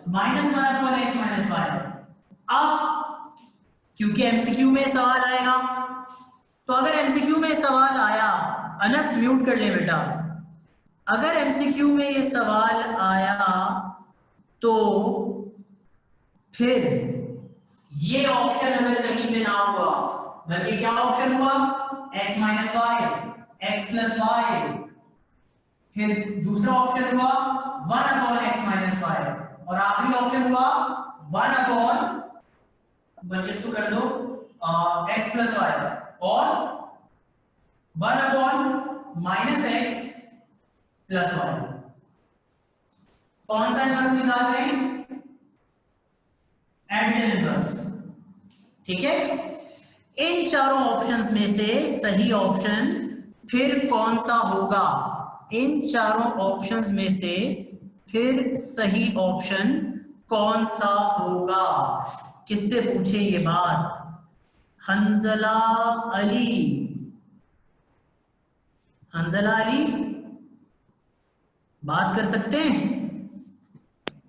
-1/x - y। अब क्योंकि MCQ में सवाल आएगा, तो अगर एमसीक्यू में सवाल आया, अनस म्यूट कर ले बेटा, अगर एमसीक्यू में ये सवाल आया तो फिर ये ऑप्शन अगर कहीं पे ना हुआ, बल्कि क्या ऑप्शन हुआ, x - y, x + y, फिर दूसरा ऑप्शन हुआ 1/x - y, और आखिरी ऑप्शन हुआ 1/ बच्चे कर दो x + y और 1/- x + y। कौन सा इनवर्स निकाल रहे हैं? Additive inverse. ठीक है, इन चारों ऑप्शंस में से सही ऑप्शन फिर कौन सा होगा? इन चारों ऑप्शंस में से फिर सही ऑप्शन कौन सा होगा? किससे पूछे ये बात? हंजला अली, हंजला अली बात कर सकते हैं?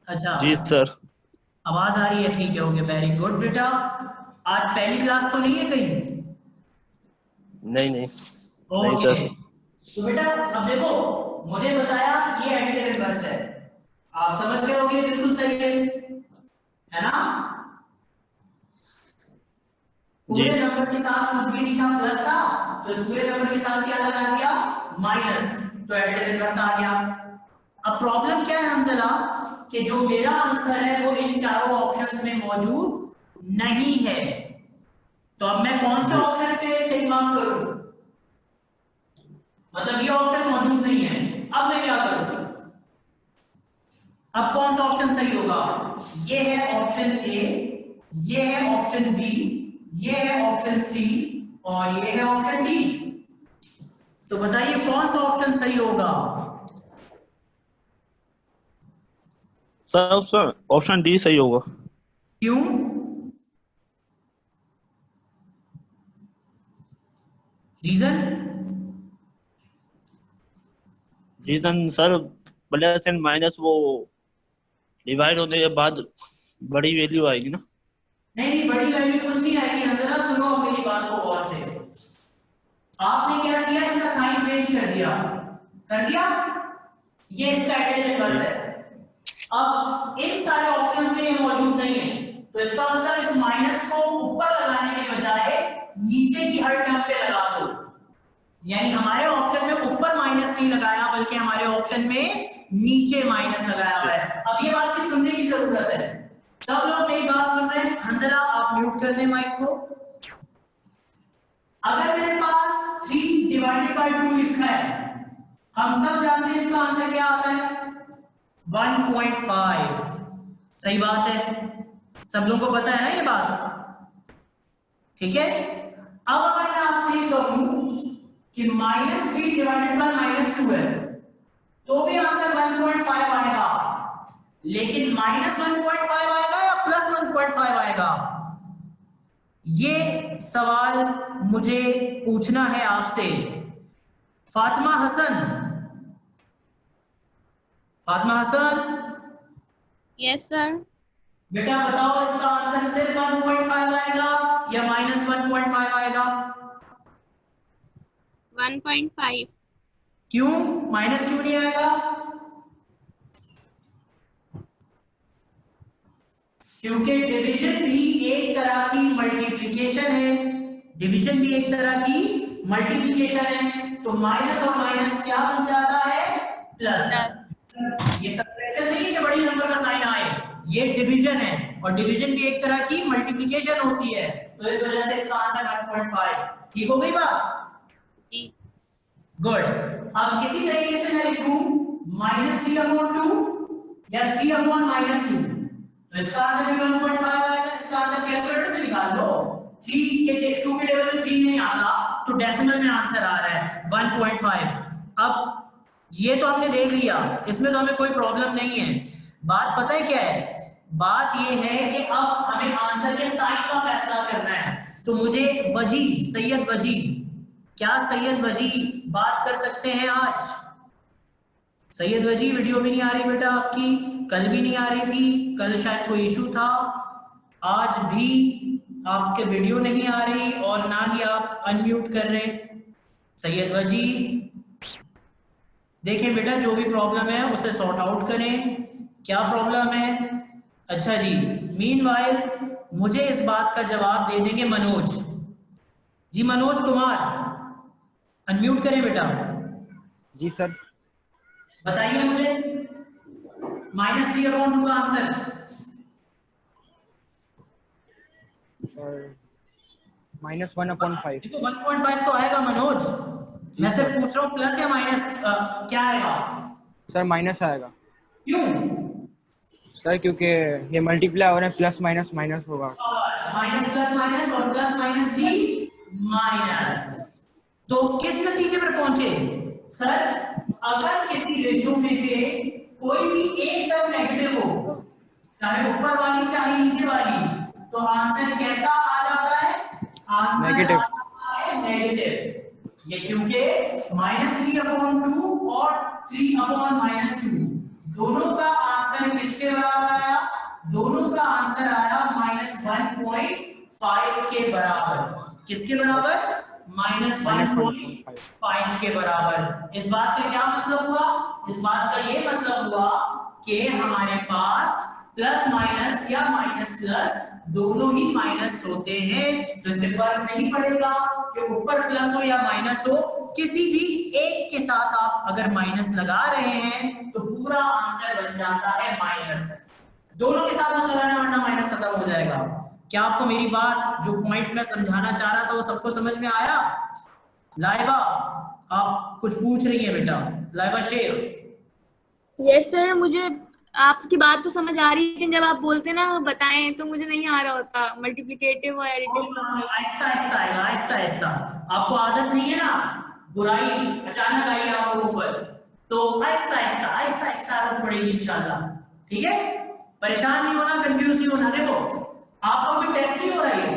अच्छा जी सर। आवाज आ रही है, ठीक है, ओके, वेरी गुड बेटा। आज पहली क्लास तो नहीं है कहीं? नहीं नहीं नहीं ओके, सर। तो बेटा अब देखो, मुझे बताया ये एडिटिव इनवर्स है, आप समझ गए होंगे बिल्कुल सही है ना? जी पूरे नंबर के साथ कुछ भी नहीं था, प्लस था, तो इस पूरे नंबर के साथ क्या लगा दिया? माइनस, तो एडिटिव इनवर्स आ गया। अब प्रॉब्लम क्या है हंसला, कि जो मेरा आंसर है वो इन चारों ऑप्शंस में मौजूद नहीं है, तो अब मैं कौन से जी ऑप्शन पे टिक मार्क करूं? मतलब ये ऑप्शन मौजूद नहीं है, अब मैं क्या करूं? अब कौन सा ऑप्शन सही होगा? ये है ऑप्शन ए, ये है ऑप्शन बी, ये है ऑप्शन सी, और ये है ऑप्शन डी। तो बताइए कौन सा ऑप्शन सही होगा? सर ऑप्शन डी सही होगा। क्यों? Reason? Reason sir, plus and minus वो डिवाइड होने के बाद बड़ी वैल्यू आएगी ना। नहीं नहीं, बड़ी वैल्यू कुछ नहीं आएगी, जरा सुनो मेरी बात को गौर से। आपने क्या किया, इसका साइन चेंज कर दिया, कर दिया, ये इसका एडिटिव इनवर्स जी है। अब इन सारे ऑप्शंस में ये मौजूद नहीं है, तो इसका मतलब इस माइनस को ऊपर लगाने के बजाय नीचे की हर टर्म पे लगा दो। यानी हमारे ऑप्शन में ऊपर माइनस नहीं लगाया, बल्कि हमारे ऑप्शन में नीचे माइनस लगाया हुआ है। अब ये बात की सुनने की जरूरत है, सब लोग मेरी बात सुन रहे हैं? हंसला आप म्यूट कर दें माइक को। अगर मेरे पास 3/2 लिखा है, हम सब जानते हैं इसका आंसर क्या आता है? 1.5। सही बात है, सब लोगों को पता है ना ये बात? ठीक है, अब अगर मैं आपसे ये कहूं कि -3/-2 है, तो भी आंसर 1.5 आएगा, लेकिन -1.5 आएगा या +1.5 आएगा? ये सवाल मुझे पूछना है आपसे। Fatima Hasan, Fatima Hasan, yes sir. बेटा बताओ इसका आंसर सिर्फ 1.5 आएगा या -1.5 आएगा? 1.5। क्यों माइनस क्यों नहीं आएगा? क्योंकि डिवीजन भी एक तरह की मल्टीप्लिकेशन है, डिवीजन भी एक तरह की मल्टीप्लिकेशन है, तो माइनस और माइनस क्या बन जाता है? प्लस। ये सब्ट्रैक्शन नहीं है कि बड़ी नंबर का साइन आए, ये डिवीजन है, और डिवीजन भी एक तरह की मल्टीप्लिकेशन होती है, तो इस वजह से इसका आंसर 1.5। ठीक हो गई बात? जी गुड। अब इसी तरीके से मैं लिखूं -3/2 या 3/-2, तो इसका आंसर भी 1.5 आएगा। इसका आंसर कैलकुलेटर से निकाल लो, 2 के टेबल में 3 नहीं आता, तो डेसिमल में आंसर आ रहा है 1.5। अब ये तो हमने देख लिया, इसमें तो हमें कोई प्रॉब्लम नहीं है। बात पता है क्या है? बात ये है कि अब हमें आंसर के साइन का फैसला करना है, तो मुझे वजी, सैयद वजी, क्या सैयद वजी बात कर सकते हैं आज? सैयद वजी वीडियो भी नहीं आ रही बेटा आपकी, कल भी नहीं आ रही थी, कल शायद कोई इशू था, आज भी आपके वीडियो नहीं आ रही और ना ही आप अनम्यूट कर रहे। सैयद वजी, देखें बेटा जो भी प्रॉब्लम है उसे सॉर्ट आउट करें, क्या प्रॉब्लम है। अच्छा जी, मीनवाइल मुझे इस बात का जवाब दे देंगे मनोज जी, मनोज कुमार अनम्यूट करें बेटा। जी सर। बताइए मुझे -3/2 का आंसर। -1/5। देखो 1.5 तो आएगा मनोज, मैं सिर्फ पूछ रहा हूँ प्लस या माइनस क्या आएगा। सर माइनस आएगा। क्यों? सर क्योंकि ये मल्टीप्लाई हो रहे हैं, प्लस माइनस माइनस होगा। माइनस प्लस माइनस और प्लस माइनस भी माइनस। तो किस नतीजे पर पहुंचे सर, अगर किसी रेशियो में से कोई भी एक टर्म नेगेटिव हो, चाहे ऊपर वाली चाहे नीचे वाली, तो आंसर कैसा आ जाता है? Answer negative. आ जाता है नेगेटिव। ये क्योंकि -3/2 और 3/-2 दोनों का आंसर किसके बराबर आया? दोनों का आंसर आया -1.5 के बराबर। किसके बराबर? -1.5 के बराबर। इस बात का क्या मतलब हुआ? इस बात का ये मतलब हुआ कि हमारे पास प्लस माइनस या माइनस प्लस दोनों ही माइनस होते हैं, तो इससे फर्क नहीं पड़ेगा कि ऊपर प्लस हो या माइनस हो, किसी भी एक के साथ आप अगर माइनस लगा रहे हैं तो पूरा आंसर बन जाता है माइनस। दोनों के साथ मत लगाना वरना माइनस खत्म हो जाएगा। क्या आपको मेरी बात जो पॉइंट मैं समझाना चाह रहा था वो सबको समझ में आया? लाइबा आप कुछ पूछ रही हैं बेटा, लाइबा शेख। यस सर, मुझे आपकी बात तो समझ आ रही है, लेकिन जब आप बोलते ना बताएं तो मुझे नहीं आ रहा होता मल्टीप्लिकेटिव और एडिटिव का। आहिस्ता आहिस्ता आएगा, आहिस्ता आहिस्ता। आपको आदत नहीं है ना, बुराई अचानक आई आपको ऊपर, तो आहिस्ता आहिस्ता आहिस्ता आहिस्ता आदत पड़ेगी इंशाल्लाह। ठीक है, परेशान नहीं होना, कंफ्यूज नहीं होना। देखो आपका कोई टेस्ट नहीं हो रहा है,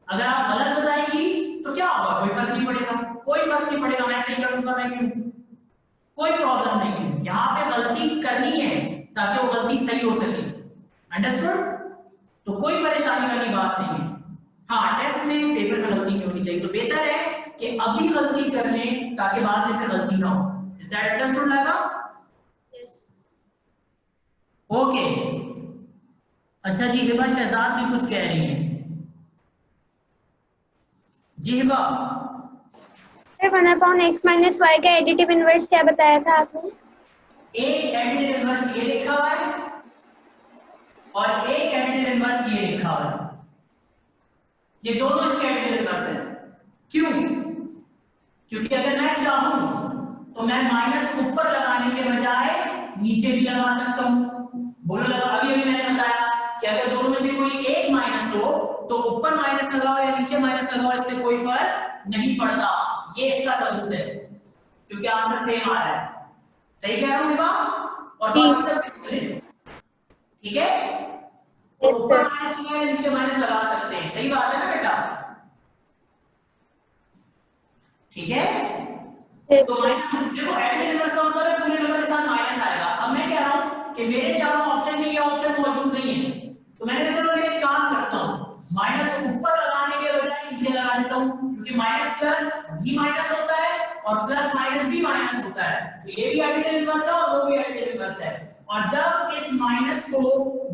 अगर आप गलत बताएंगी तो क्या होगा? कोई फर्क नहीं पड़ेगा, कोई फर्क नहीं पड़ेगा, मैं सही करूंगा मैं क्यों, कोई प्रॉब्लम नहीं है। यहाँ पे गलती करनी है ताकि वो गलती सही हो सके। अंडरस्टूड? तो कोई परेशानी वाली बात नहीं है। हाँ, टेस्ट में पेपर में गलती नहीं होनी चाहिए, तो बेहतर है कि अभी गलती कर लें ताकि बाद में फिर गलती ना हो। Is that understood Laiba? Yes. Okay. अच्छा जी, हिबा शहजाद भी कुछ कह रही है। जी हिबा। 1/x - y का एडिटिव इनवर्स क्या बताया था आपने? एक एडिटिव इनवर्स ये लिखा हुआ है और एक एडिटिव इनवर्स ये लिखा हुआ है, ये दोनों इसके एडिटिव इनवर्स है। क्यों? क्योंकि अगर मैं चाहूं तो मैं माइनस ऊपर लगाने के बजाय नीचे भी लगा सकता हूं। बोलो लगा, अभी अभी मैंने बताया कि अगर दोनों में से कोई एक माइनस हो तो ऊपर माइनस लगाओ या नीचे माइनस लगाओ, इससे कोई फर्क नहीं पड़ता। ये इसका सबूत है, क्योंकि आंसर सेम आ रहा है। सही कह रहा हूं हिबा? और बाकी सब ठीक है, तो ऊपर माइनस या नीचे माइनस लगा सकते हैं। सही बात है ना बेटा? ठीक है, तो माइनस देखो एडिटिव इनवर्स का मतलब है पूरे नंबर के साथ माइनस आएगा। अब मैं कह रहा हूं कि मेरे चारों ऑप्शन में ये ऑप्शन मौजूद नहीं है, तो मैंने कहा चलो मैं एक काम करता हूं, माइनस ऊपर लगाने के बजाय नीचे लगा देता हूं, क्योंकि माइनस प्लस भी माइनस होता है और प्लस माइनस भी माइनस होता है, तो ये भी एडिटिव इनवर्स है और वो भी एडिटिव इनवर्स है। और जब इस माइनस को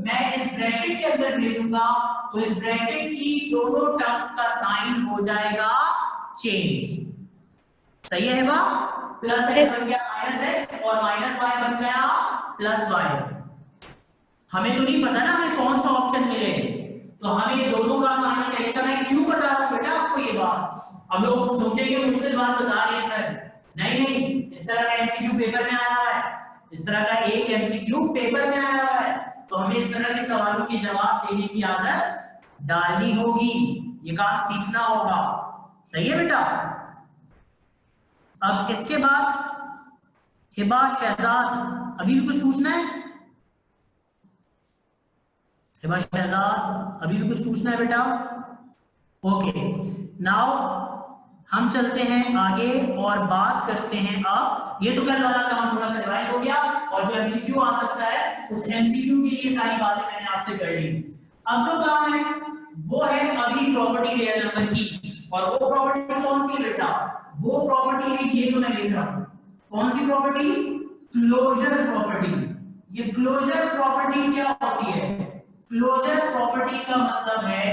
मैं इस ब्रैकेट के अंदर भेजूंगा तो इस ब्रैकेट की दोनों टर्म्स का साइन हो जाएगा चेंज। सही है बा? प्लस एक्स बन गया माइनस एक्स और माइनस वाई बन गया प्लस वाई। हमें तो नहीं पता ना हमें कौन सा ऑप्शन मिले, तो हमें ये दोनों काम आना चाहिए। सर मैं क्यों बता रहा हूं बेटा आपको ये बात? अब लोग सोचेंगे मुश्किल बात बता रहे हैं सर। नहीं नहीं, इस तरह का एमसीक्यू पेपर में आया हुआ है, इस तरह का एक एमसीक्यू पेपर में आया हुआ है, तो हमें इस तरह के सवालों के जवाब देने की आदत डालनी होगी, ये काम सीखना होगा। सही है बेटा? अब इसके बाद हिबा शहजाद, अभी भी कुछ पूछना है? हिबा शहजाद अभी भी कुछ पूछना है बेटा? ओके, नाउ हम चलते हैं आगे और बात करते हैं अब, ये तो कल वाला काम थोड़ा सा रिवाइज हो गया और जो एमसीक्यू आ सकता है उस एमसीक्यू की ये सारी बातें मैंने आपसे कर ली। अब जो काम है वो है अभी प्रॉपर्टी रियल नंबर की, और वो प्रॉपर्टी कौन सी बेटा? वो प्रॉपर्टी है ये जो मैं लिख रहा हूं। कौन सी प्रॉपर्टी? Closure property. ये क्लोजर प्रॉपर्टी क्या होती है? क्लोजर प्रॉपर्टी का मतलब है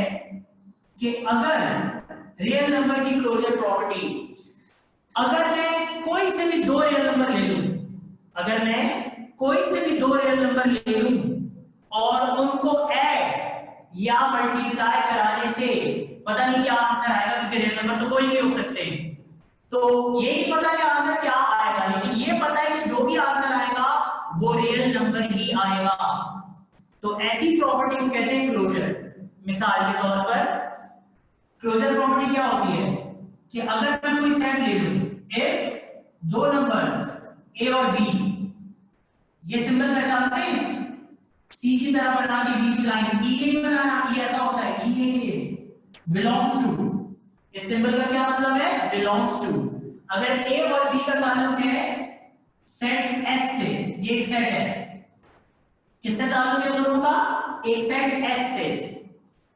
कि अगर रियल नंबर की क्लोजर प्रॉपर्टी, अगर मैं कोई से भी दो रियल नंबर ले लूं, अगर मैं कोई से भी दो रियल नंबर ले लूं और उनको ऐड या मल्टीप्लाई कराने से पता नहीं क्या आंसर आएगा, क्योंकि रियल नंबर तो कोई नहीं हो सकते, तो ये नहीं पता कि आंसर क्या आएगा, लेकिन ये पता है कि जो भी आंसर आएगा वो रियल नंबर ही आएगा। तो ऐसी प्रॉपर्टी को कहते हैं क्लोजर। मिसाल के तौर पर क्लोजर प्रॉपर्टी क्या होती है कि अगर मैं कोई सेट ले लूं, इफ दो नंबर्स ए और बी, ये सिंबल पहचानते हैं, सी की तरह बना के बीच में लाइन, ई नहीं बनाना, ई ऐसा होता है, ई नहीं, बिलोंग्स टू, इस सिंबल का क्या मतलब है? Belongs to. अगर ए और बी का ताल्लुक है सेट एस से, ये एक सेट है, किससे ताल्लुक है दोनों का? एक सेट एस से।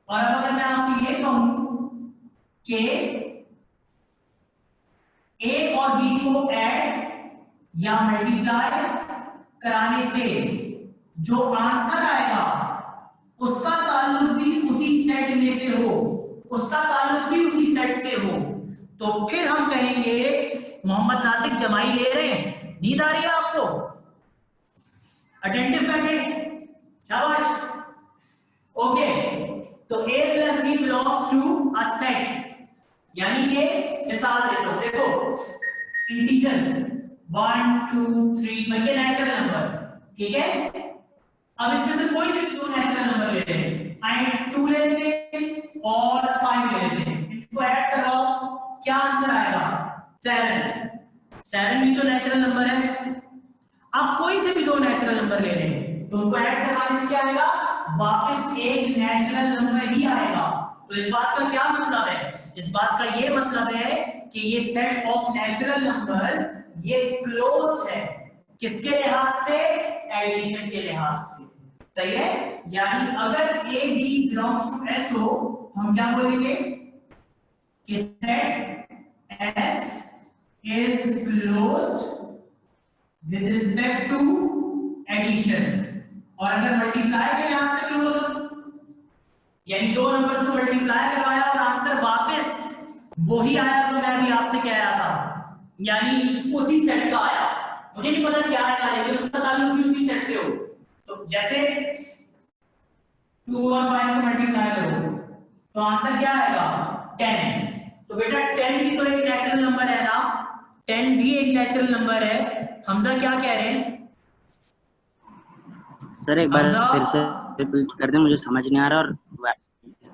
और अब अगर मैं आपसे ये कहूं कि ए और बी को ऐड या मल्टीप्लाई कराने से जो आंसर आएगा उसका ताल्लुक भी उसी सेट में से हो, उसका ताल्लुक भी उसी सेट से हो, तो फिर हम कहेंगे मोहम्मद नातिक जमाई ले रहे हैं। नींद आ रही है आपको? अटेंटिव बैठे, शाबाश। ओके, तो a plus b belongs to a set, यानी कि मिसाल देता हूं, देखो इंटीजर्स 1 2 3, ये नेचुरल नंबर, ठीक है। अब इसमें से कोई से दो नेचुरल नंबर ले लें, 2 ले लेते हैं और 5 ले लेते हैं, इनको ऐड करवाओ, क्या आंसर आएगा? 7 भी तो नेचुरल नंबर है। अब कोई से भी दो नेचुरल नंबर ले लें तो उनको ऐड करवाने से क्या आएगा? वापस एक नेचुरल नंबर ही आएगा। तो इस बात का क्या मतलब है? इस बात का ये मतलब है कि ये सेट ऑफ नेचुरल नंबर ये क्लोज है, किसके लिहाज से? एडिशन के लिहाज से, सही है। यानी अगर a b belongs to S हो तो हम क्या बोलेंगे कि set S is closed with respect to addition. और अगर मल्टीप्लाई के लिहाज से क्लोज हो, यानी दो नंबर्स को मल्टीप्लाई करवाया और आंसर वापस वही आया जो मैं अभी आपसे कह रहा था, यानी उसी सेट का आया, मुझे नहीं पता क्या आएगा लेकिन उसका ताल्लुक भी उसी सेट से हो। तो जैसे 2 और 5 को मल्टीप्लाई करो तो आंसर क्या आएगा? 10। तो बेटा 10 भी तो एक नेचुरल नंबर है ना, 10 भी एक नेचुरल नंबर है। हमजा क्या कह रहे हैं? सर एक बार फिर से रिपीट कर दें, मुझे समझ नहीं आ रहा। और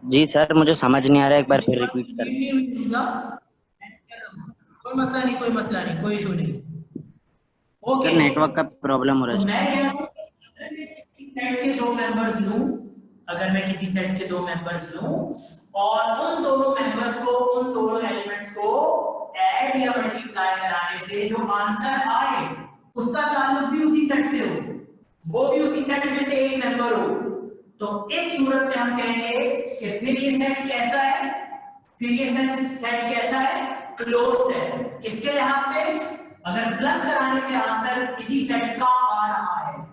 जी सर मुझे समझ नहीं आ रहा, एक बार फिर रिपीट कर दें। कोई मसला नहीं, कोई मसला नहीं, कोई इशू नहीं। ओके, नेटवर्क का प्रॉब्लम हो रहा है। तो मैं कह रहा हूं सेट के दो मेंबर्स लूं, अगर मैं किसी सेट के दो मेंबर्स लूं और उन दोनों मेंबर्स को, उन दोनों एलिमेंट्स को ऐड या मल्टीप्लाई कराने से जो आंसर आए उसका ताल्लुक भी उसी सेट से हो, वो भी उसी सेट में से एक मेंबर हो, तो इस सूरत में हम कहेंगे कि फिर ये सेट कैसा है? फिर ये सेट कैसा है? क्लोज्ड है। किसके लिहाज से? अगर प्लस कराने से आंसर इसी सेट का आ रहा है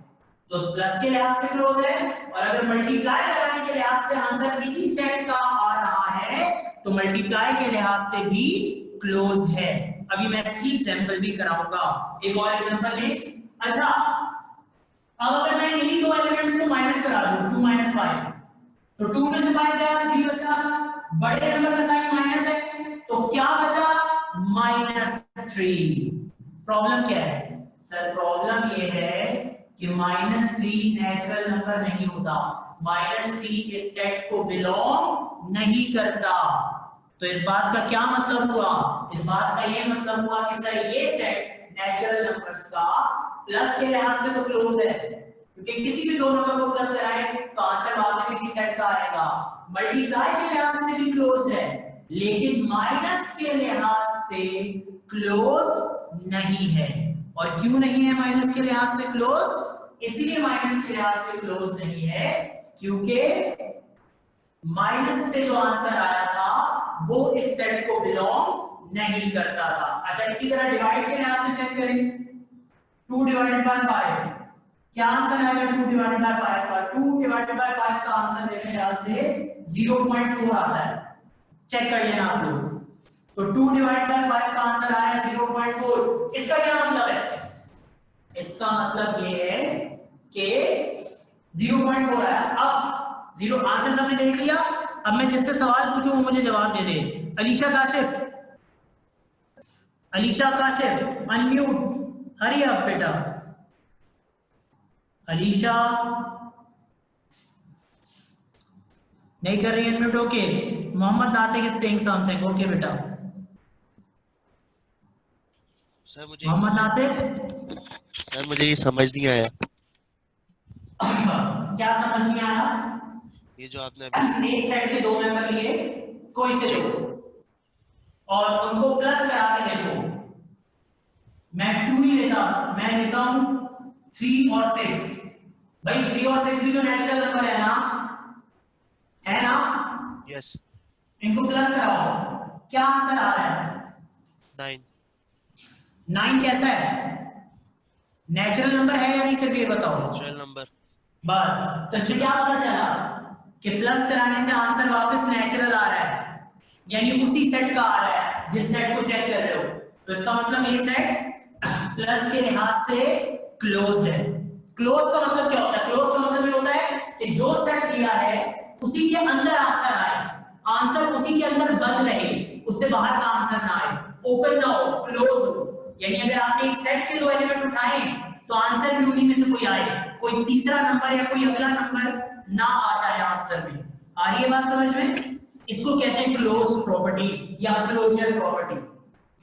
तो प्लस के लिहाज से क्लोज है, और अगर मल्टीप्लाई कराने के लिहाज से आंसर इसी सेट का आ रहा है तो मल्टीप्लाई के लिहाज से भी क्लोज है। अभी मैं इसकी एग्जांपल भी कराऊंगा, एक और एग्जांपल ले। अच्छा, अब अगर मैं इन्हीं दो एलिमेंट्स को माइनस करा दूं, 2 - 5, तो 2 में से 5 गया, 3 बचा, बड़े नंबर का साइन माइनस है तो क्या बचा? -3। प्रॉब्लम क्या है सर? प्रॉब्लम ये है कि -3 नेचुरल नंबर नहीं होता, -3 इस सेट को बिलोंग नहीं करता। तो इस बात का क्या मतलब हुआ? इस बात का ये मतलब हुआ कि सर ये सेट नेचुरल नंबर्स का प्लस के लिहाज से तो क्लोज है, क्योंकि किसी भी दो नंबर को प्लस कराएं तो आंसर वापस इसी सेट का आएगा। मल्टीप्लाई के लिहाज से भी क्लोज है, लेकिन माइनस के लिहाज से क्लोज नहीं है। और क्यों नहीं है माइनस के लिहाज से क्लोज? इसलिए माइनस के लिहाज से क्लोज नहीं है क्योंकि माइनस से जो आंसर आया था वो इस सेट को बिलोंग नहीं करता था। अच्छा, इसी तरह डिवाइड के लिहाज से चेक करें, 2 डिवाइडेड बाय 5, क्या आंसर आएगा 2 डिवाइडेड बाय 5 का? 2 डिवाइडेड बाय 5 का आंसर मेरे ख्याल से 0.4 आता है, चेक कर लेना आप लोग। तो 2 डिवाइडेड बाय 5 का आंसर आया 0.4। इसका क्या मतलब है? इसका मतलब ये है कि 0.4 आया। अब 0 आंसर सबने देख लिया। अब मैं जिससे सवाल पूछूं वो मुझे जवाब दे दे। Alisha Kashif, Alisha Kashif unmute, hurry up बेटा। अलीशा नहीं कर रही unmute, okay. Mohammad Natiq is saying something, okay बेटा। सर मुझे मोहम्मद नातिक, सर मुझे ये समझ नहीं आया। क्या समझ नहीं आया? ये जो आपने अभी एक सेट के 2 मेंबर लिए, कोई से दो, और उनको प्लस करा के देखो। मैं 2 नहीं लेता, मैं लेता हूं 3 और 6। भाई 3 और 6 भी तो नेचुरल नंबर है ना, है ना? यस इनको प्लस कराओ, क्या आंसर आ रहा है? 9 9 कैसा है? नेचुरल नंबर है या नहीं, सिर्फ ये बताओ। Natural number. बस, तो इससे क्या पता चला कि प्लस कराने से आंसर वापस नेचुरल आ रहा है, यानी उसी सेट का आ रहा है जिस सेट को चेक कर रहे हो। तो इसका मतलब ये सेट प्लस के लिहाज से क्लोज है। क्लोज का मतलब क्या होता है? क्लोज का मतलब ये होता है कि जो सेट दिया है उसी के अंदर आंसर आए, आंसर उसी के अंदर बंद रहे, उससे बाहर का आंसर ना आए, ओपन ना हो, क्लोज हो। यानी अगर आपने एक सेट के 2 एलिमेंट उठाए तो आंसर भी उन्हीं में से कोई आए, कोई तीसरा नंबर या कोई अगला नंबर ना आ जाए आंसर में। आ रही है बात समझ में? इसको कहते हैं क्लोज प्रॉपर्टी या क्लोजर प्रॉपर्टी,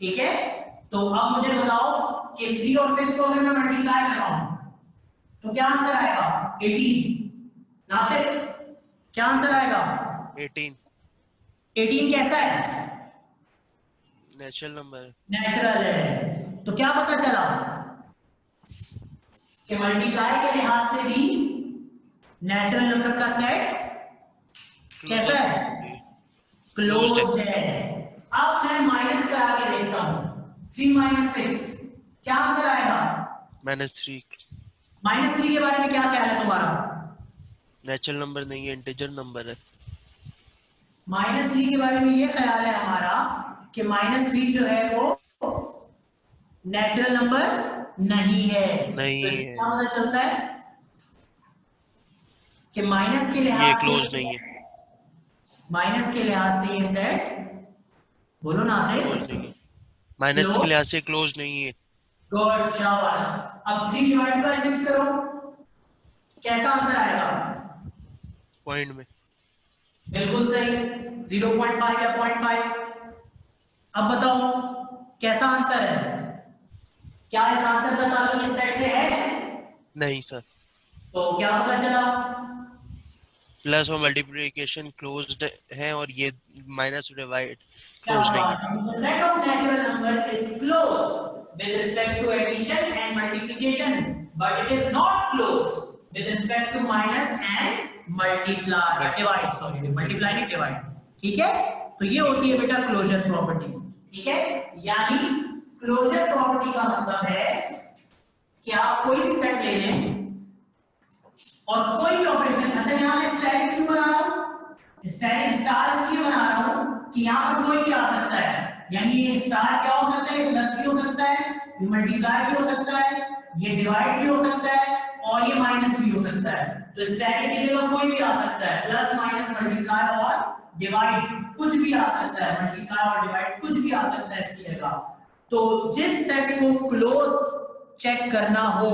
ठीक है? तो अब मुझे बताओ कि 3 और 6 को अगर मैं मल्टीप्लाई कराऊं तो क्या आंसर आएगा? 18। नातिक क्या आंसर आएगा? 18 18 कैसा है? Natural number. नेचुरल है। तो क्या पता चला कि मल्टीप्लाई के लिहाज से भी नेचुरल नंबर का सेट कैसा है? क्लोज्ड है। अब मैं माइनस करा के देखता हूं, 3 - 6 क्या आंसर आएगा? -3 -3 के बारे में क्या ख्याल है तुम्हारा? नेचुरल नंबर नहीं है, इंटीजर नंबर है। -3 के बारे में ये ख्याल है हमारा कि -3 जो है वो नेचुरल नंबर नहीं है। नहीं तो है। इसका पता चलता है कि माइनस के ये लिहाज क्लोज से, नहीं है। माइनस के लिहाज से ये सेट, बोलो ना आते, क्लोज नहीं है। Minus close? के लिहाज से क्लोज नहीं है। गुड, शाबाश। अब 3 डिवाइड बाय 6 करो, कैसा आंसर आएगा? पॉइंट में। बिल्कुल सही, 0.5 या 0.5। अब बताओ कैसा आंसर है? क्या इस आंसर का ताल्लुक इस सेट से है? नहीं सर। तो क्या पता चला? प्लस और मल्टीप्लिकेशन क्लोज्ड है और ये माइनस डिवाइड क्या क्लोज नहीं है। बात है? The set of natural number is closed with respect to addition and multiplication, but it is not closed with respect to minus and multiply, divide, sorry, multiply नहीं divide, ठीक है? तो ये होती है बेटा क्लोजर प्रॉपर्टी, ठीक है? यानी क्लोजर प्रॉपर्टी का मतलब है कि आप कोई भी सेट ले लें और कोई भी ऑपरेशन, अच्छा यहाँ मैं स्टैटिक क्यों बना रहा हूँ? स्टैटिक स्टार इसलिए बना रहा हूँ कि यहाँ पर कोई भी आ सकता है, यानी ये स्टार क्या हो सकता है? प्लस भी हो सकता है, ये मल्टीप्लाई भी हो सकता है, ये डिवाइड भी हो सकता है और ये माइनस भी हो सकता है। तो स्टैटिक की जगह कोई भी आ सकता है, प्लस माइनस मल्टीप्लाई और डिवाइड कुछ भी आ सकता है, मल्टीप्लाई और डिवाइड कुछ भी आ सकता है इसकी जगह। तो जिस सेट को क्लोज चेक करना हो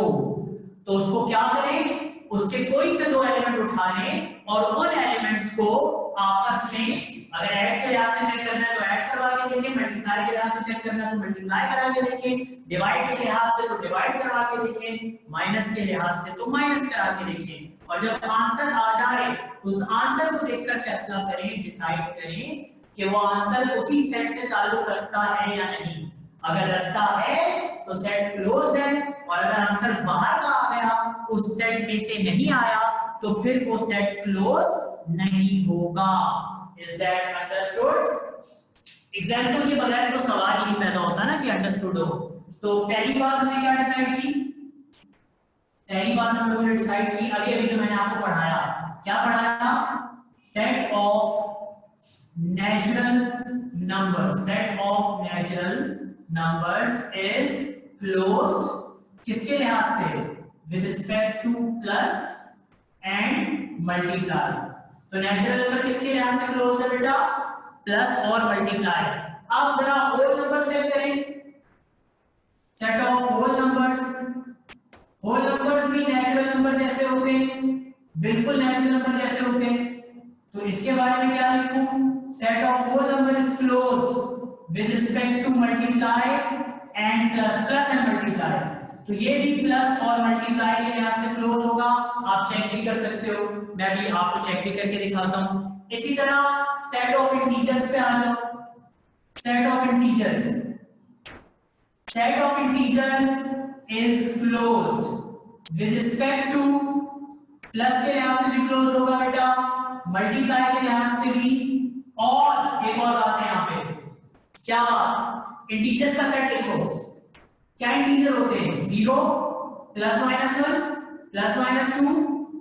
तो उसको क्या करें? उसके कोई से 2 एलिमेंट उठा लें और उन एलिमेंट्स को आपस में, अगर ऐड के लिहाज से चेक करना है तो ऐड करवा के देखें, मल्टीप्लाई के लिहाज से चेक करना है तो मल्टीप्लाई करा के देखें, डिवाइड के लिहाज से तो डिवाइड करवा के देखें, माइनस के लिहाज से तो माइनस करा के देखें। और जब आंसर आ जाए उस आंसर को देखकर फैसला करें, डिसाइड करें कि वो आंसर उसी सेट से ताल्लुक रखता है या नहीं। अगर रखता है तो सेट क्लोज है, और अगर आंसर बाहर का आ गया, उस सेट में से नहीं आया, तो फिर वो सेट क्लोज नहीं होगा। Is that understood? एग्जाम्पल के बगैर तो सवाल ही नहीं पैदा होता ना कि अंडरस्टूड हो। तो पहली बात हमने क्या डिसाइड की? पहली बात हम लोगों ने डिसाइड की, अभी जो मैंने आपको पढ़ाया, क्या पढ़ाया? Set of natural numbers, set of natural numbers is closed किसके लिहाज से? With respect two plus and multiply. तो नेचुरल नंबर किसके लिहाज से क्लोज्ड है बेटा? प्लस और मल्टीप्लाई। अब जरा होल नंबर सेट करें, set of whole numbers. Whole numbers भी नेचुरल नंबर जैसे होते हैं, बिल्कुल नेचुरल नंबर जैसे होते हैं। तो इसके बारे में क्या लिखूं? Set of whole number is closed with respect to multiply and plus, plus and multiply. तो ये भी प्लस और मल्टीप्लाई के लिहाज से क्लोज होगा। आप चेक भी कर सकते हो, मैं भी आपको चेक भी करके दिखाता हूं। इसी तरह सेट ऑफ इंटीजर्स पे आ जाओ। Set of integers, set of integers is closed with respect two plus के लिहाज से भी क्लोज होगा बेटा, मल्टीप्लाई के लिहाज से भी। और एक और बात है यहाँ पे, क्या बात? इंटीजर्स का सेट लिखो। क्या इंटीजर होते हैं? 0 plus minus 1 plus minus 2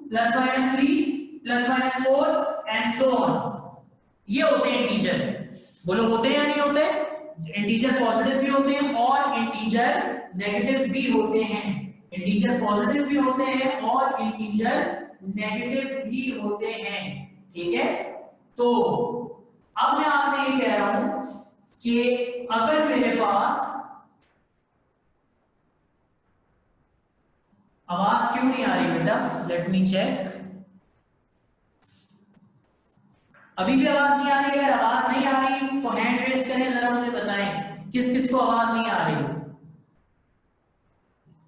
plus minus 3 plus minus 4 and so on. ये होते हैं इंटीजर। बोलो होते हैं या नहीं होते? इंटीजर पॉजिटिव भी होते हैं और इंटीजर नेगेटिव भी होते हैं। इंटीजर पॉजिटिव भी होते हैं और इंटीजर नेगेटिव भी होते हैं। ठीक है? तो अब मैं आपसे ये कह रहा हूं कि अगर मेरे पास, आवाज क्यों नहीं आ रही बेटा? Let me check. अभी भी आवाज नहीं आ रही है? आवाज नहीं आ रही तो हैंड रेस करें, जरा मुझे बताएं किस किस को आवाज नहीं आ रही।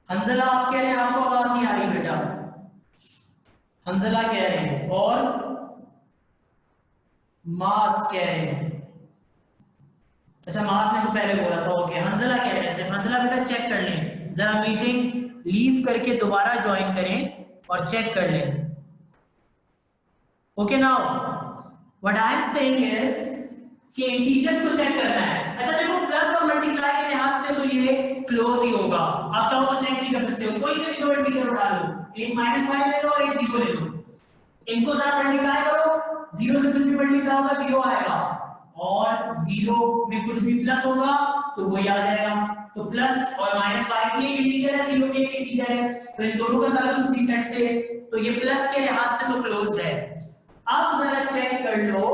हंजला आप कह रहे हैं आपको आवाज नहीं आ रही बेटा, हंजला कह रहे हैं, और मास कह रहे हैं। अच्छा मास ने तो पहले बोला था, ओके। हंजला कह रहे हैं सिर्फ। हंजला बेटा चेक कर लें, जरा मीटिंग लीव करके दोबारा ज्वाइन करें और चेक कर लें। Okay now what I am saying is कि इंटीजर को चेक करना है। अच्छा देखो प्लस और मल्टीप्लाई के लिहाज से तो ये क्लोज ही होगा। आप चाहो तो चेक नहीं कर सकते हो, कोई से भी दो इंटीजर उठा लो, एक -5 ले लो और एक 0 ले लो, इनको जरा मल्टीप्लाई करो, 0 से कुछ भी मल्टीप्लाई होगा 0 आएगा, और 0 में कुछ भी प्लस होगा तो वही आ जाएगा। तो प्लस और -5 भी एक इंटीजर है, 0 भी एक इंटीजर है, तो इन दोनों का ताल्लुक उसी सेट से, तो ये प्लस के लिहाज से तो क्लोज्ड है। अब जरा चेक कर लो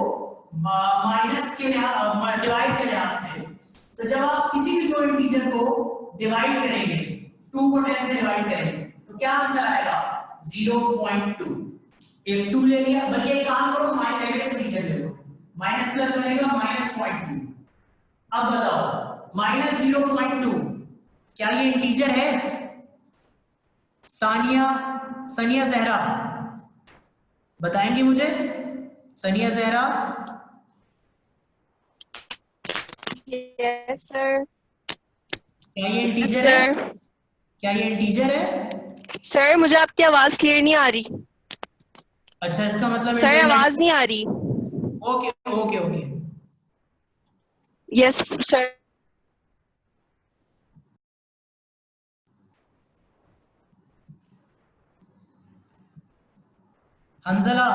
माइनस के लिहाज, डिवाइड के लिहाज से। तो जब आप किसी भी दो इंटीजर को डिवाइड करेंगे, 2 को 10 से डिवाइड करेंगे, तो क्या आंसर आएगा? 0.2। एक 2 ले लिया, बल्कि एक काम करो माइनस नेगेटिव इंटीजर ले लो, माइनस प्लस बनेगा -0.2। अब बताओ -0.2 क्या ये इंटीजर है? सनिया जहरा बताएंगे मुझे? सनिया जहरा? Yes sir. क्या ये इंटीजर है? क्या ये इंटीजर है? सर मुझे आपकी आवाज क्लियर नहीं आ रही। अच्छा इसका मतलब सर आवाज नहीं आ रही। Okay okay okay. Yes sir. Hanzala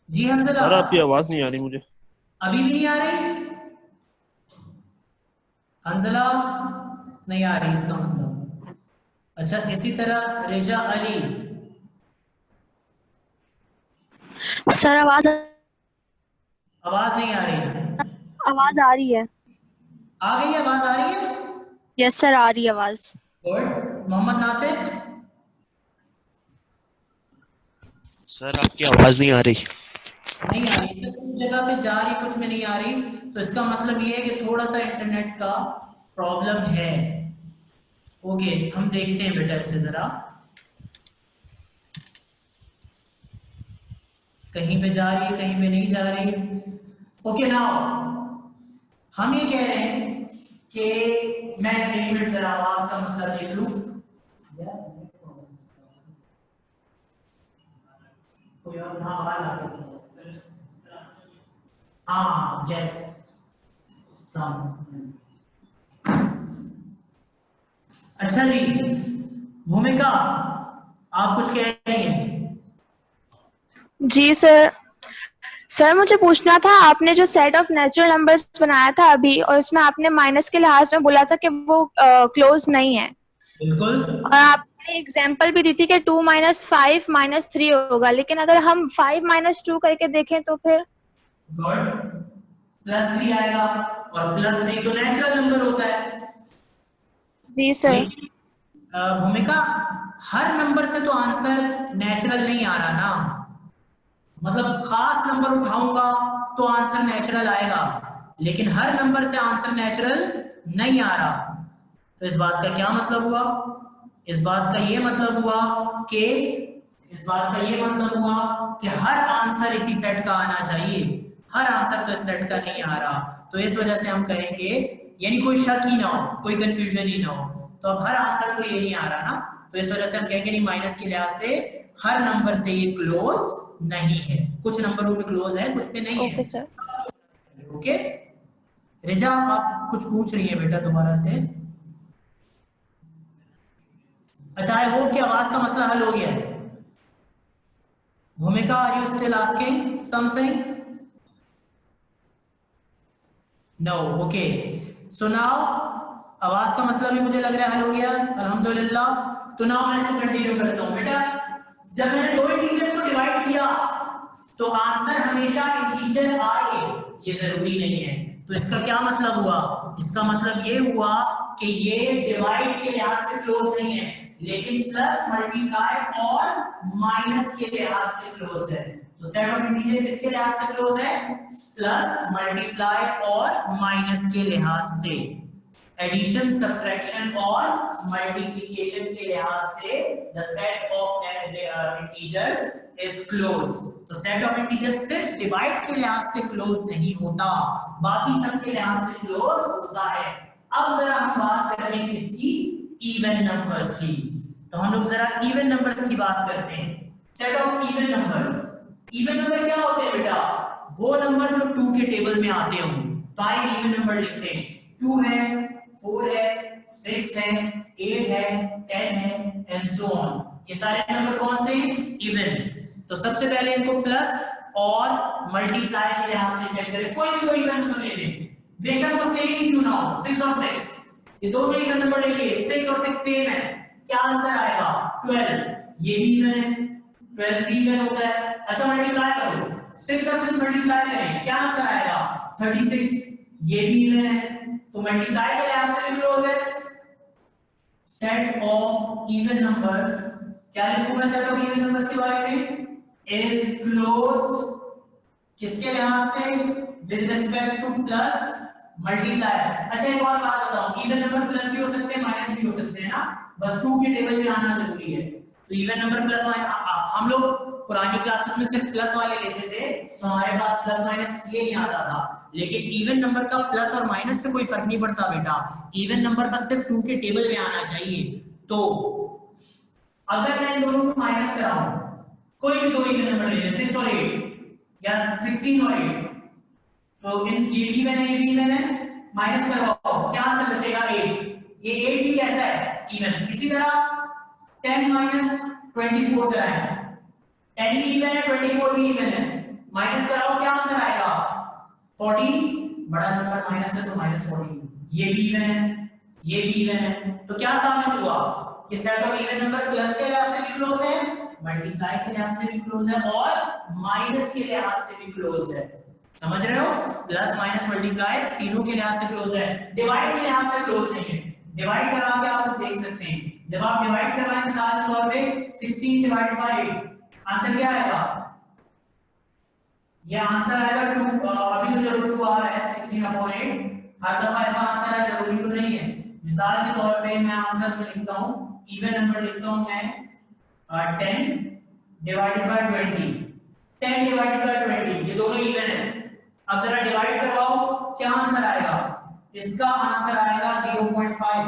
ji, Hanzala sir आपकी आवाज नहीं आ रही मुझे। अभी भी नहीं आ रही? हंजला नहीं आ रही इसका मतलब। अच्छा इसी तरह रेजा अली। सर आवाज नहीं आ रही? आवाज आ रही है। आ गई आवाज? आ रही है? यस सर आ रही है आवाज। गुड। मोहम्मद नातिक? सर आपकी आवाज नहीं आ रही। नहीं आ रही, कुछ जगह पे जा रही, कुछ में नहीं आ रही, तो इसका मतलब ये है कि थोड़ा सा इंटरनेट का प्रॉब्लम है। ओके हम देखते हैं बेटा इसे जरा। कहीं पे जा रही है, कहीं पे नहीं जा रही। ओके नाउ हम ये कह रहे हैं कि मैं 1 मिनट जरा आवाज का मसला देख लूं। कोई और आवाज आ रही है? हाँ यस अच्छा जी, भूमिका आप कुछ कह रही हैं? जी सर। सर मुझे पूछना था, आपने जो सेट ऑफ नेचुरल नंबर्स बनाया था अभी, और इसमें आपने माइनस के लिहाज में बोला था कि वो क्लोज नहीं है, बिल्कुल। और आपने एग्जांपल भी दी थी कि 2 - 5 - 3 होगा, लेकिन अगर हम 5 - 2 करके देखें तो फिर गुड, +3 आएगा, और +3 तो नेचुरल नंबर होता है। जी सर। लेकिन भूमिका हर नंबर से तो आंसर नेचुरल नहीं आ रहा ना, मतलब खास नंबर उठाऊंगा तो आंसर नेचुरल आएगा, लेकिन हर नंबर से आंसर नेचुरल नहीं आ रहा। तो इस बात का क्या मतलब हुआ? इस बात का ये मतलब हुआ कि हर आंसर इसी सेट का आना चाहिए, हर आंसर तो इस सेट का नहीं आ रहा। तो इस वजह से हम कहेंगे, यानी कोई शक ही ना हो, कोई कंफ्यूजन ही ना हो, तो अब हर आंसर तो ये नहीं आ रहा ना, तो इस वजह से हम कहेंगे नहीं, माइनस के लिहाज से हर नंबर से ये क्लोज नहीं है। कुछ नंबरों पे क्लोज है, कुछ पे नहीं है। Okay sir. ओके रिजा, आप कुछ पूछ रही है बेटा दोबारा से? अच्छा, आई होप कि आवाज का मसला हल हो गया है। Bhumika, are you still asking something? No. Okay, so now आवाज का मसला भी मुझे लग रहा है हल हो गया, अल्हम्दुलिल्लाह। तो नाउ मैं इसको कंटिन्यू करता हूं। बेटा, जब मैंने दो इंटीजर्स को डिवाइड किया तो आंसर हमेशा इंटीजर आए, ये जरूरी नहीं है। तो इसका क्या मतलब हुआ? इसका मतलब ये हुआ कि ये डिवाइड के लिहाज से क्लोज नहीं है, लेकिन प्लस, मल्टीप्लाई और माइनस के लिहाज से क्लोज है। तो सेट ऑफ इंटीजर किसके लिहाज से क्लोज है? प्लस, मल्टीप्लाई और माइनस के लिहाज से। एडिशन, सब्ट्रैक्शन और मल्टीप्लिकेशन के लिहाज से the set of integers is close. तो सेट ऑफ इंटीजर्स सिर्फ डिवाइड के लिहाज से क्लोज नहीं होता, बाकी सब के लिहाज से क्लोज होता है। अब जरा हम बात करते हैं किसकी? इवन नंबर्स की। तो हम लोग जरा इवन नंबर्स की बात करते हैं। Set of even numbers. Even number क्या होते हैं बेटा? वो नंबर जो 2 के टेबल में आते हो, तो आइए इवन नंबर लिखते हैं। 2 है, 4 है, 6 है, 8 है, 10 है एंड सो ऑन। ये सारे नंबर कौन से? इवन। तो सबसे पहले इनको प्लस और मल्टीप्लाई के लिहाज से चेक करें। कोई भी इवन नंबर ले लें, बेशक वो सेम ही क्यों ना हो, 6 और 6, ये दोनों इवन नंबर लेंगे, 6 और 6 सेम है, क्या आंसर आएगा? 12। ये भी इवन है, 12 भी इवन होता है। अच्छा, मल्टीप्लाई करो, 6 और 6 मल्टीप्लाई करें, क्या आंसर आएगा? 36। ये भी इवन है, तो मल्टीप्लाई के लिहाज से भी क्लोज है। सेट ऑफ इवन नंबर्स, क्या लिखूं मैं सेट ऑफ इवन नंबर्स के बारे में? इज क्लोज्ड किसके लिहाज से? With respect two plus, multiply. अच्छा, एक और बात बताऊं, इवन नंबर प्लस भी हो सकते हैं, माइनस भी हो सकते हैं ना, बस 2 के टेबल में आना जरूरी है। तो इवन नंबर प्लस माइनस, हम लोग पुरानी क्लासेस में सिर्फ प्लस वाले लेते थे, तो हमारे पास प्लस माइनस इसलिए नहीं आता था, लेकिन इवन नंबर का प्लस और माइनस से कोई फर्क नहीं पड़ता बेटा, इवन नंबर बस सिर्फ 2 के टेबल में आना चाहिए। तो अगर मैं इन दोनों को माइनस कराऊं, कोई भी दो इवन नंबर ले लें, 6 और 8 या 16 और 8, तो इन ये भी इवन है, ये भी इवन है, माइनस करवाओ, क्या आंसर बचेगा? 8। ये 8 भी कैसा है? इवन। इसी तरह 10 - 24 कराएं, 10 भी इवन है, 24 भी इवन है, माइनस कराओ, क्या आंसर आएगा? 40। बड़ा नंबर माइनस है तो -40। ये भी इवन है, ये भी इवन है, तो क्या साबित हुआ कि set of even number plus के लिहाज से भी क्लोज है, मल्टीप्लाई के लिहाज से भी क्लोज है और माइनस के लिहाज से भी क्लोज है। समझ रहे हो? प्लस, माइनस, मल्टीप्लाई तीनों के लिहाज से क्लोज है, डिवाइड के लिहाज से क्लोज नहीं है। डिवाइड करवा के आप देख सकते हैं, जब आप डिवाइड करवाएं मिसाल के तौर पे 16 डिवाइडेड बाय 8, आंसर क्या आएगा? ये आंसर आएगा 2। अभी तो चलो 2 आ रहा है, 16/8, हर दफा ऐसा आंसर है जरूरी तो नहीं है। मिसाल के तौर पे मैं आंसर में लिखता हूं, इवन नंबर लिखता हूं मैं 10 डिवाइडेड बाय 20, 10 डिवाइडेड बाय 20, ये दोनों इवन है। अब जरा डिवाइड करवाओ, क्या आंसर आएगा? इसका आंसर आएगा 0.5।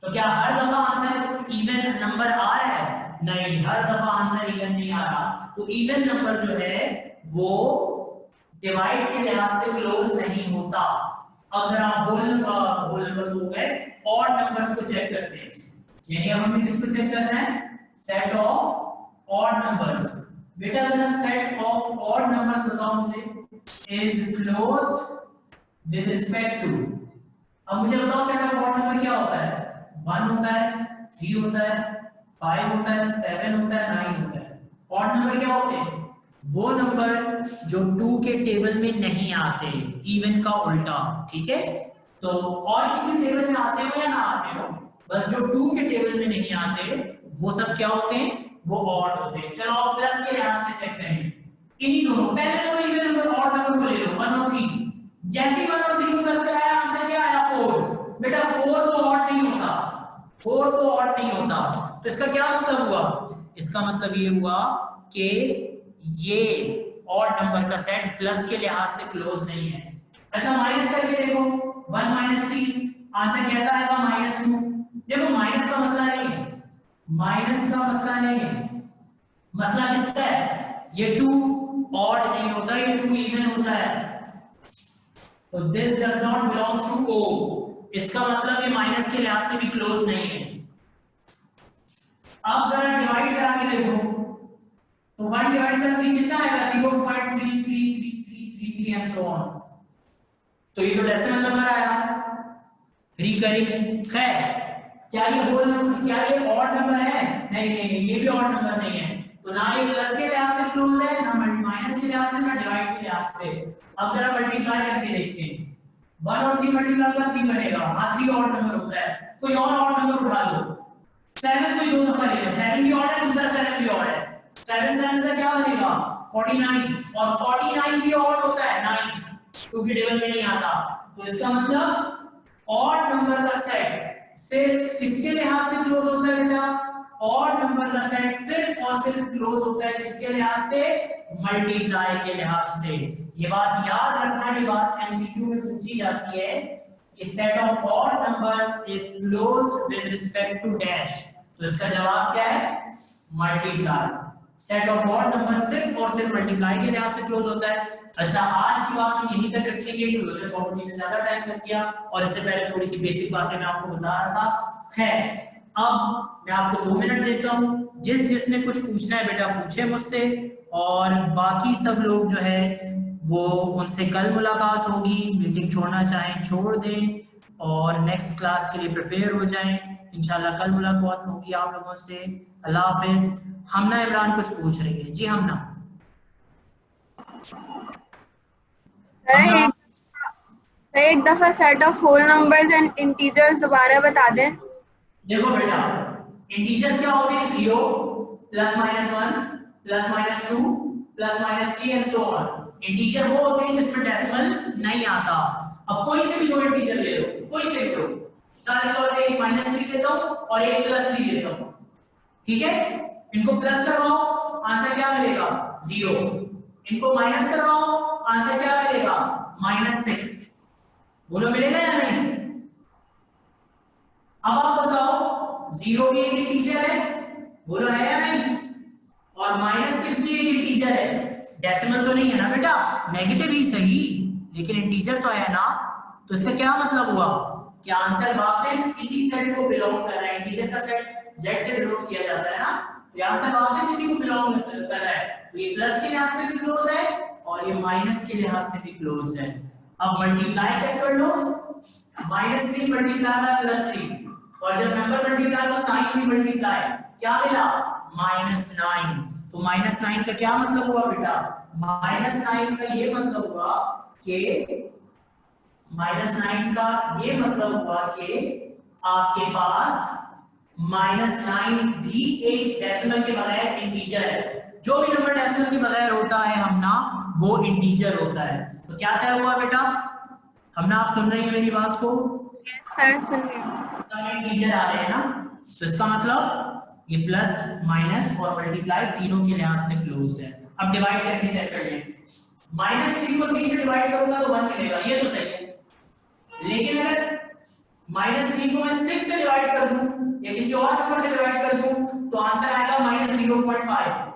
तो क्या हर दफा आंसर इवन नंबर आ रहा है? नहीं, हर दफा आंसर इवन नहीं आ रहा। तो इवन नंबर जो है वो डिवाइड के लिहाज से क्लोज नहीं होता। अब जरा होल नंबर हो गए, ऑड नंबर्स को चेक करते हैं। यानी अब हमें किसको चेक करना है? Set of odd numbers. बेटा जरा सेट ऑफ ऑड नंबर्स बताओ मुझे, is closed with respect to. अब मुझे बताओ सेट ऑफ ऑड नंबर क्या होता है? 1 होता है, 3 होता है, 5 होता है, 7 होता है, 9 होता है। ऑड नंबर क्या होते हैं? वो नंबर जो 2 के टेबल में नहीं आते, इवन का उल्टा। ठीक है, तो और किसी टेबल में आते हो या ना आते हो, बस जो 2 के टेबल में नहीं आते वो सब क्या होते हैं? वो ऑड होते हैं। चलो आप प्लस के लिहाज से चेक करें इन्हीं दोनों, पहले तो इवन नंबर ऑड नंबर को ले लो 1 और 3। जैसे 1 और 3 को प्लस कराया, आंसर क्या आया? 4। बेटा 4 तो ऑड नहीं होता, 4 तो ऑड नहीं होता। तो इसका क्या मतलब हुआ? इसका मतलब ये हुआ कि ये ऑड नंबर का सेट प्लस के लिहाज से क्लोज नहीं है। अच्छा माइनस करके देखो, 1 - 3 आंसर कैसा आएगा? -2। देखो माइनस का मसला नहीं है, माइनस का मसला नहीं है, मसला किसका है? ये 2 ऑड नहीं होता, ये 2 इवन होता है। तो this does not belongs to O. इसका मतलब ये माइनस के लिहाज से भी क्लोज नहीं है। अब जरा डिवाइड करा के देखो, तो 1 डिवाइडेड बाय 3 कितना आएगा? 0.333333 एंड सो ऑन। तो ये तो डेसिमल नंबर आया। रिकरिंग है क्या? ये होल नंबर, क्या ये ऑड नंबर है? नहीं नहीं नहीं, ये भी ऑड नंबर नहीं है। तो ना ये प्लस के लिहाज से क्लोज है, ना माइनस के लिहाज से, ना डिवाइड के लिहाज से। अब जरा मल्टीप्लाई करके देखते हैं। 1 और 3 मल्टीप्लाई का 3 बनेगा। हाँ 3 ऑड नंबर होता है। कोई और ऑड नंबर उठा लो, 7 कोई 2 दफा ले लो, 7 भी ऑड है, दूसरा 7 भी ऑड है। 7 से आंसर क्या बनेगा? 49। और 49 भी ऑड होता है, 9 2 के टेबल में नहीं आता। तो इसका मतलब ऑड नंबर का सेट सिर्फ किसके लिहाज से क्लोज होता है बेटा? ऑड नंबर का सेट सिर्फ और सिर्फ क्लोज होता है किसके लिहाज से? मल्टीप्लाई के लिहाज से। ये बात याद रखना, ये बात एमसीक्यू में पूछी जाती है कि set of odd numbers is closed with respect to dash. तो इसका जवाब क्या है? Multiply. Set of odd number सिर्फ और सिर्फ मल्टीप्लाई के लिहाज से क्लोज होता है। अच्छा आज की बात हम यहीं तक रखेंगे, क्लोजर प्रॉपर्टी में ज्यादा टाइम लग गया और इससे पहले थोड़ी सी बेसिक बातें मैं आपको बता रहा था। खैर अब मैं आपको 2 मिनट देता हूँ, जिसने कुछ पूछना है बेटा पूछे मुझसे, और बाकी सब लोग जो है वो उनसे कल मुलाकात होगी। मीटिंग छोड़ना चाहें छोड़ दें और नेक्स्ट क्लास के लिए प्रिपेयर हो जाएं। इंशाल्लाह कल मुलाकात होगी आप लोगों से। अल्लाह हाफिज। हमना इमरान कुछ पूछ रही है। जी हमना। एक दफा set of whole numbers and integers दोबारा बता दें। देखो बेटा इंटीजर्स क्या होते हैं? 0 +-1 +-2 +-3 एंड सो ऑन। इंटीजर वो होते हैं जिसमें डेसिमल नहीं आता। अब कोई से भी दो इंटीजर ले लो, कोई से भी दो। मिसाल के तौर पे एक -3 लेता हूं और एक +3 लेता हूं, ठीक है? इनको प्लस करवाओ, आंसर क्या मिलेगा? 0। इनको माइनस करवाओ, आंसर क्या मिलेगा? -6। बोलो मिलेगा या नहीं? अब आप बताओ 0 भी एक इंटीजर है, बोलो है या नहीं? और -6 भी एक इंटीजर है। डेसिमल तो नहीं है ना बेटा, नेगेटिव ही सही, लेकिन इंटीजर तो है ना। तो इसका क्या मतलब हुआ कि आंसर वापस इसी सेट को बिलोंग कर रहा है। इंटीजर का सेट z से डिनोट किया जाता है ना, तो ये आंसर वापस इसी को बिलोंग कर रहा है। तो ये प्लस के लिहाज से भी क्लोज है और ये माइनस के लिहाज से भी क्लोज है। अब मल्टीप्लाई चेक कर लो, -3 मल्टीप्लाई बाय +3, और जब नंबर मल्टीप्लाई तो साइन भी मल्टीप्लाई, क्या मिला? -9। तो -9 का क्या मतलब हुआ बेटा? -9 का ये मतलब हुआ कि -9 का ये मतलब हुआ कि आपके पास -9 भी एक डेसिमल के बगैर इंटीजर है। जो भी नंबर डेसिमल के बगैर होता है हमना, वो इंटीजर होता है। तो क्या तय हुआ बेटा? हमना आप सुन रही हैं मेरी बात को? सर सुन रही हूं। इंटीजर आ रहे हैं ना, तो इसका मतलब ये प्लस माइनस और मल्टीप्लाई तीनों के लिहाज से क्लोज्ड है। अब डिवाइड करके चेक कर लें, -3 को 3 से डिवाइड करूंगा तो 1 मिलेगा, ये तो सही है। लेकिन अगर -3 को मैं 6 से डिवाइड कर दूं या किसी और नंबर से डिवाइड कर दूं तो आंसर आएगा -0.5।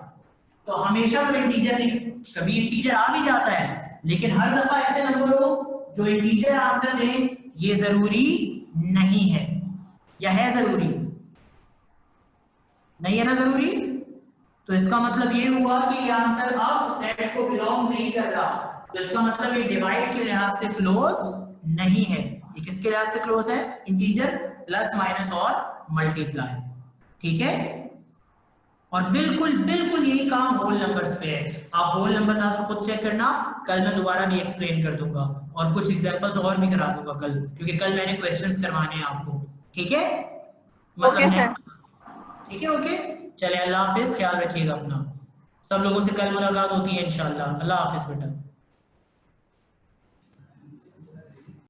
तो हमेशा तो इंटीजर नहीं, कभी इंटीजर आ भी जाता है, लेकिन हर दफा ऐसे नंबर हो जो इंटीजर आंसर दें ये जरूरी नहीं है, या है जरूरी? नहीं है ना जरूरी। तो इसका मतलब ये हुआ कि ये आंसर अब सेट को बिलोंग नहीं कर रहा, तो इसका मतलब ये डिवाइड के लिहाज से क्लोज नहीं है। ये किसके लिहाज से क्लोज है? इंटीजर प्लस माइनस और मल्टीप्लाई, ठीक है। और बिल्कुल बिल्कुल यही काम होल नंबर्स पे है। आप होल नंबर्स आज खुद चेक करना, कल मैं दोबारा नहीं एक्सप्लेन कर दूंगा और कुछ एग्जांपल्स और भी करा दूंगा कल, क्योंकि कल मैंने क्वेश्चंस करवाने हैं आपको, ठीक है। ओके सर, ठीक है, ओके। चले, अल्लाह हाफिज, ख्याल रखिएगा अपना। सब लोगों से कल मुलाकात होती है इंशाल्लाह। अल्लाह हाफिज बेटा।